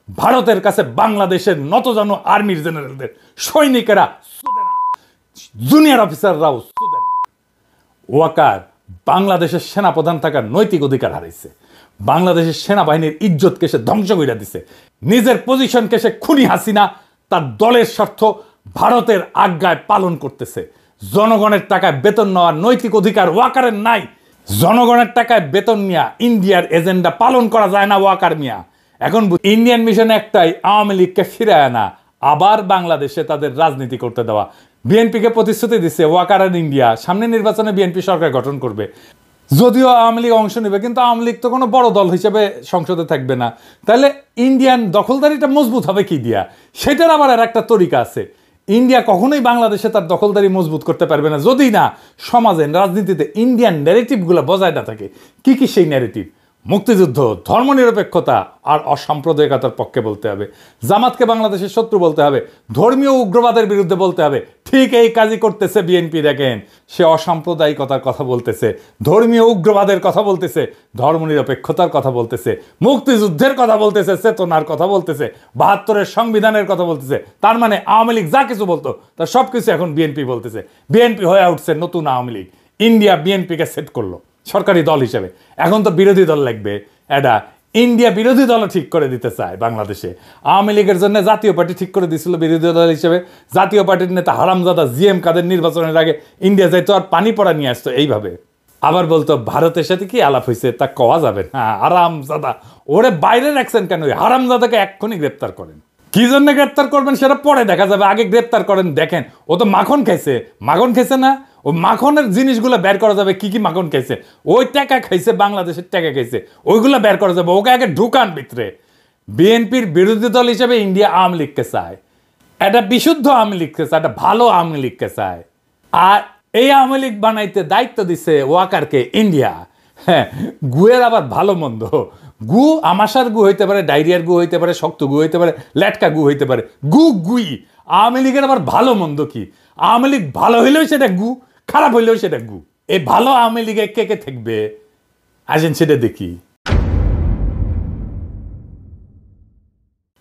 ভারতের কাছে বাংলাদেশের নতজানু আর্মির জেনারেলদের সৈনিকেরা জুনিয়র অফিসাররাও ওয়াকার বাংলাদেশের সেনাপ্রধান থাকার নৈতিক অধিকার হারাইছে। বাংলাদেশের সেনাবাহিনীর ইজ্জতকে সে ধ্বংস করে দিছে। নিজের পজিশনকে সে খুনি হাসিনা তার দলের স্বার্থ ভারতের আজ্ঞায় পালন করতেছে। জনগণের টাকায় বেতন নেওয়ার নৈতিক অধিকার ওয়াকারের নাই। জনগণের টাকায় বেতন নিয়ে ইন্ডিয়ার এজেন্ডা পালন করা যায় না ওয়াকার মিয়া। এখন ইন্ডিয়ান মিশন একটাই, আওয়ামী লীগকে ফিরে আনা, আবার বাংলাদেশে তাদের রাজনীতি করতে দেওয়া। বিএনপিকে প্রতিশ্রুতি দিচ্ছে ওয়াকার আর ইন্ডিয়া সামনে নির্বাচনে বিএনপি সরকার গঠন করবে। যদিও আওয়ামী লীগ অংশ নেবে, কিন্তু আওয়ামী লীগ তো কোনো বড় দল হিসেবে সংসদে থাকবে না। তাহলে ইন্ডিয়ান দখলদারিটা মজবুত হবে কি দিয়া? সেটার আবার আর একটা তরিকা আছে। ইন্ডিয়া কখনোই বাংলাদেশে তার দখলদারি মজবুত করতে পারবে না যদি না সমাজে রাজনীতিতে ইন্ডিয়ান ন্যারেটিভগুলো বজায় না থাকে। কি কি সেই ন্যারেটিভ? মুক্তিযুদ্ধ, ধর্মনিরপেক্ষতা আর অসাম্প্রদায়িকতার পক্ষে বলতে হবে। জামাতকে বাংলাদেশের শত্রু বলতে হবে। ধর্মীয় উগ্রবাদের বিরুদ্ধে বলতে হবে। ঠিক এই কাজই করতেছে বিএনপি। দেখেন, সে অসাম্প্রদায়িকতার কথা বলতেছে, ধর্মীয় উগ্রবাদের কথা বলতেছে, ধর্মনিরপেক্ষতার কথা বলতেছে, মুক্তিযুদ্ধের কথা বলতেছে, চেতনার কথা বলতেছে, ৭২-এর সংবিধানের কথা বলতেছে। তার মানে আওয়ামী লীগ যা কিছু বলতো তার সব কিছু এখন বিএনপি বলতেছে। বিএনপি হয়ে উঠছে নতুন আওয়ামী লীগ। ইন্ডিয়া বিএনপিকে সেট করলো সরকারি দল হিসেবে। এখন তো বিরোধী দল লাগবে। এটা ইন্ডিয়া বিরোধী দলও ঠিক করে দিতে চায় বাংলাদেশে। আওয়ামী লীগের জন্য জাতীয় পার্টি ঠিক করে দিয়েছিল বিরোধী দল হিসেবে। জাতীয় পার্টির নেতা হারামজাদা জিএম কাদের নির্বাচনের আগে ইন্ডিয়া যাইতো আর পানি পড়া নিয়ে আসতো এইভাবে। আবার বলতো ভারতের সাথে কি আলাপ হয়েছে তা কওয়া যাবে না। হারামজাদা, ওরে বাইরে রাখছেন কেন? হারামজাদাকে এক্ষুনি গ্রেপ্তার করেন। কি জন্য গ্রেপ্তার করবেন সেটা পরে দেখা যাবে, আগে গ্রেপ্তার করেন। দেখেন, ও তো মাখন খাইছে। মাখন খাইছে না? ও মাখনের জিনিসগুলো বের করা যাবে। কি কি মাখন খাইছে? ওই টাকা খাইছে, বাংলাদেশের টাকা খাইছে, ওইগুলো বের করা যাবে। ওকে আগে ঢুকান ভিতরে। বিএনপির বিরোধী দল হিসেবে ইন্ডিয়া আওয়ামী লীগকে চায়। এটা বিশুদ্ধ আওয়ামী লীগকে চায়, এটা ভালো আওয়ামী লীগকে চায়। আর এই আওয়ামী লীগ বানাইতে দায়িত্ব দিছে ওয়াকারকে ইন্ডিয়া। হ্যাঁ, গুয়ের আবার ভালো মন্দ। গু আমাশার গু হইতে পারে, ডায়রিয়ার গু হইতে পারে, শক্ত গু হইতে পারে, লেটকা গু হইতে পারে। গু গুই। আওয়ামী লীগের আবার ভালো মন্দ কি? আওয়ামী লীগ ভালো হইলেও সেটা গু, খারাপ হইলেও সেটা গু। এই ভালো আওয়ামী লীগে কে কে থাকবে আসেন সেটা দেখি।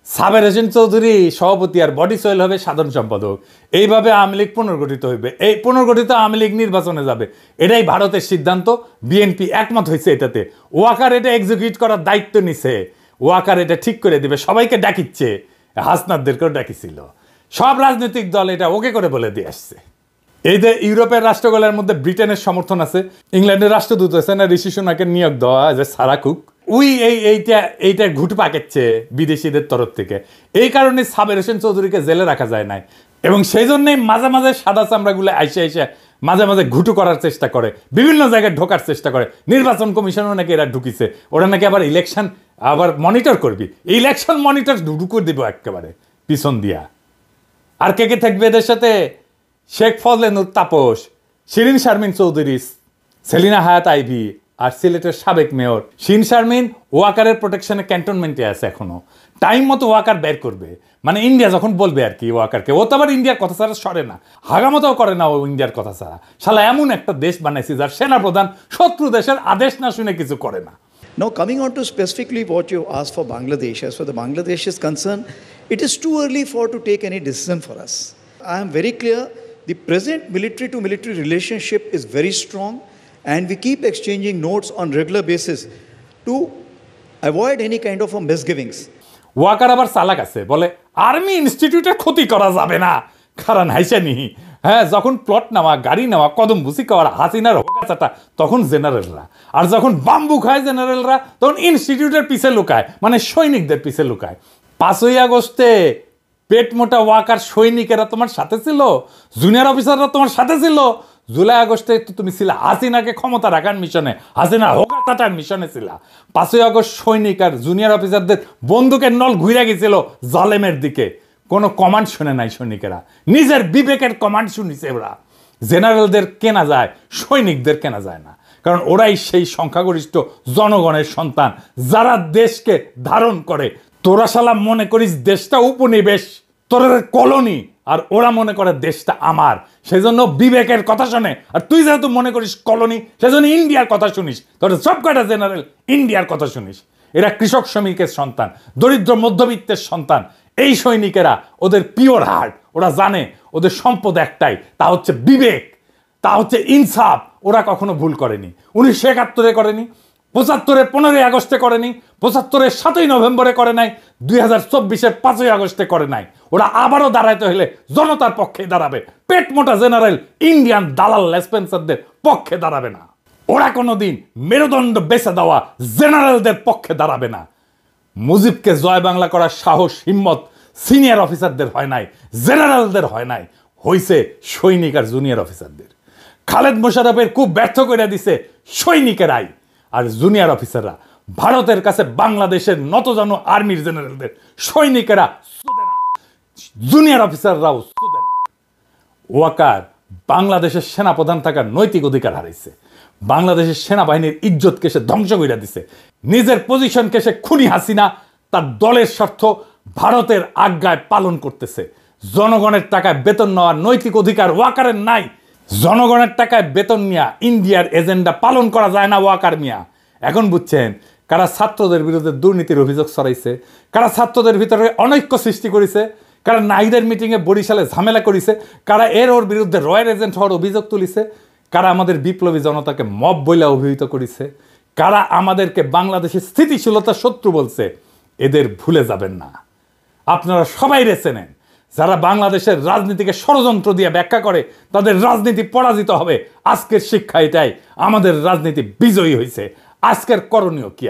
সাবের হোসেন চৌধুরী সভাপতি আর বডি সোহেল হবে সাধারণ সম্পাদক। এইভাবে আওয়ামী লীগ পুনর্গঠিত হইবে। এই পুনর্গঠিত আওয়ামী লীগ নির্বাচনে যাবে। এটাই ভারতের সিদ্ধান্ত। বিএনপি একমত হয়েছে এটাতে। ওয়াকার এটা এক্সিকিউট করার দায়িত্ব নিছে। ওয়াকার এটা ঠিক করে দিবে। সবাইকে ডাকিচ্ছে, হাসনাতদেরকেও ডাকিছিল। সব রাজনৈতিক দল এটা ওকে করে বলে দিয়ে আসছে। এই যে ইউরোপের রাষ্ট্রগুলোর মধ্যে ব্রিটেনের সমর্থন আছে, ইংল্যান্ডের রাষ্ট্রদূত আছে না ঋষি সোনাকে নিয়োগ দেওয়া, যে সারা কুক, এইটা ঘুট পাকাচ্ছে বিদেশিদের তরফ থেকে। এই কারণে সাবের হোসেন চৌধুরীকে জেলে রাখা যায় নাই। এবং সেই জন্যই মাঝে মাঝে সাদা চামড়াগুলো আইসে মাঝে মাঝে ঘুটু করার চেষ্টা করে, বিভিন্ন জায়গায় ঢোকার চেষ্টা করে। নির্বাচন কমিশনও নাকি এরা ঢুকিছে। ওরা নাকি আবার ইলেকশন আবার মনিটর করবি। ইলেকশন মনিটর ঢুকু দিব একেবারে পিছন দিয়া। আর কে কে থাকবে এদের সাথে? শেখ ফজলে নূর তাপস, শিরিন শারমিন চৌধুরী, সেলিনা হায়াত আইভি আর সিলেটের সাবেক মেয়র শিন শারমিন ওয়াকারের প্রোটেকশনে ক্যান্টনমেন্টে আছে এখনো। টাইম মতো ওয়াকার বের করবে, মানে ইন্ডিয়া যখন বলবে আর কি ওয়াকারকে। ও তো আবার ইন্ডিয়ার কথা ছাড়া সরে না, হাগামতাও করে না ও ইন্ডিয়ার কথা ছাড়া। শালা এমন একটা দেশ বানাইছি যার সেনাপ্রধান শত্রু দেশের আদেশ না শুনে কিছু করে না। Now, coming on to specifically what you asked for Bangladesh, as for the Bangladesh is concerned, it is too early to take any decision for us. I am very clear, the present military to military relationship is very strong and we keep exchanging notes on regular basis to avoid any kind of misgivings. Waker আবার চালাক আছে, বলে army ইনস্টিটিউটের ক্ষতি করা যাবে না। কারণ হাইসানি, হ্যাঁ, যখন প্লট নেওয়া, গাড়ি নেওয়া, কদম ভুসি খাওয়ার হাসিনার হোকাচাটা, তখন জেনারেলরা। আর যখন বাম্বু খায় জেনারেলরা, তখন ইনস্টিটিউটের পিছে লুকায়, মানে সৈনিকদের পিছে লুকায়। 5ই আগস্টে পেট মোটা ওয়াকার সৈনিকেরা তোমার সাথে ছিল, জুনিয়র অফিসাররা তোমার সাথে ছিল। জুলাই আগস্টে তো তুমি ছিল হাসিনাকে ক্ষমতা রাখার মিশনে, হাসিনা হোকাচাটার মিশনে ছিল। 5ই আগস্ট সৈনিক আর জুনিয়র অফিসারদের বন্দুকের নল ঘুরে গেছিল জালেমের দিকে। কোনো কমান্ড শুনে নাই সৈনিকেরা, নিজের বিবেকের কমান্ড শুনিছে ওরা। জেনারেলদের কেনা যায়, সৈনিকদের কেনা যায় না, কারণ ওরাই সেই সংখ্যাগরিষ্ঠ জনগণের সন্তান যারা দেশকে ধারণ করে। তোরা শালা মনে করিস দেশটা উপনিবেশ, তোরা কলোনি, আর ওরা মনে করে দেশটা আমার। সেজন্য বিবেকের কথা শোনে। আর তুই যেহেতু মনে করিস কলোনি, সেজন্য ইন্ডিয়ার কথা শুনিস। তোরা সব কটা জেনারেল ইন্ডিয়ার কথা শুনিস। এরা কৃষক শ্রমিকের সন্তান, দরিদ্র মধ্যবিত্তের সন্তান। এই সৈনিকেরা, ওদের পিওর হার্ট, ওরা জানে ওদের সম্পদ একটাই, তা হচ্ছে বিবেক, তা হচ্ছে ইনসাফ। ওরা কখনো ভুল করেনি। 1971-এ করেনি, 75-এর 15ই আগস্টে করেনি, 75-এর 7ই নভেম্বরে করে নাই, 2024-এর 5ই আগস্টে করে নাই। ওরা আবারও দাঁড়াইতে হলে জনতার পক্ষে দাঁড়াবে, পেট মোটা জেনারেল ইন্ডিয়ান দালাল লেসপেন্সারদের পক্ষে দাঁড়াবে না। ওরা কোনোদিন মেরুদণ্ড বেছে দেওয়া জেনারেলদের পক্ষে দাঁড়াবে না। মুজিবকে জয় বাংলা করার সাহস হিম্মত সিনিয়র অফিসারদের হয় নাই, জেনারেলদের হয় নাই, হইছে সৈনিক আর জুনিয়র অফিসারদের। খালেদ মোশাররফের খুব ব্যর্থ করে দিছে সৈনিকেরাই, আর জুনিয়র অফিসাররা ভারতের কাছে বাংলাদেশের নতজানু আর্মির জেনারেলদের, সৈনিকেরা সুদে না, জুনিয়র অফিসাররাও সুদে না। ওয়াকার বাংলাদেশের সেনাপ্রধান থাকার নৈতিক অধিকার হারাইছে। বাংলাদেশের সেনাবাহিনীর ইজ্জতকে সে ধ্বংস করে দিছে। নিজের পজিশনকে সে খুনি হাসিনা তার দলের স্বার্থ ভারতের আজ্ঞায় পালন করতেছে। জনগণের টাকায় বেতন নেওয়ার নৈতিক অধিকার ওয়াকারের নাই। জনগণের টাকায় বেতন নিয়ে ইন্ডিয়ার এজেন্ডা পালন করা যায় না ওয়াকার মিয়া। এখন বুঝছেন কারা ছাত্রদের বিরুদ্ধে দুর্নীতির অভিযোগ ছড়াইছে, কারা ছাত্রদের ভিতরে অনৈক্য সৃষ্টি করেছে, কারা নাইদের মিটিংয়ে বরিশালে ঝামেলা করেছে, কারা ওর বিরুদ্ধে রয়্যাল এজেন্ট হওয়ার অভিযোগ তুলিছে, কারা আমাদের বিপ্লবী জনতাকে মব বইলা অভিহিত করেছে, কারা আমাদেরকে বাংলাদেশের স্থিতিশীলতার শত্রু বলছে, এদের ভুলে যাবেন না। আপনারা সবাই রেছে নেন। যারা বাংলাদেশের রাজনীতিকে ষড়যন্ত্র দিয়ে ব্যাখ্যা করে তাদের রাজনীতি পরাজিত হবে। আজকের শিক্ষা এটাই, আমাদের রাজনীতি বিজয়ী হয়েছে। আজকের করণীয় কি?